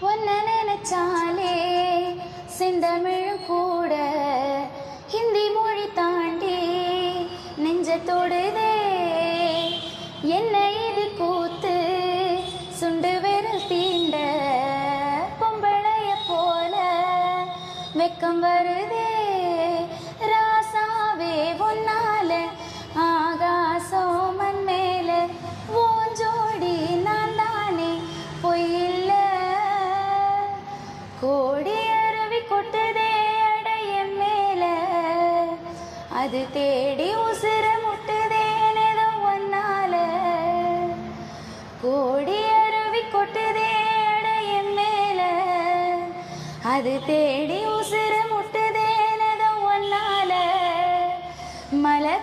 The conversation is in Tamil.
ஒன்ன நினைச்சாலே செந்தமிழ் கூட ஹிந்தி மொழி தாண்டி நெஞ்ச தொடுதே. என்ன இது கூத்து சுண்டு விரல் தீண்ட பொம்பளைய போல வெக்கம் வருதே. ராசாவே ஒன்னால ஆகாசம் மண் மேல ஓஞ்சோடி நான் தானே பொய்யில்ல. கோடி அருவி கொட்டுதே அடைய மேல அது தேடி உசுர முட்டுதேனேதோ ஒன்னால. கோடி அருவி கொட்டுதே அடைய மேல அது தேடி உசுர முட்டுதேனேதோ ஒன்னால. மலை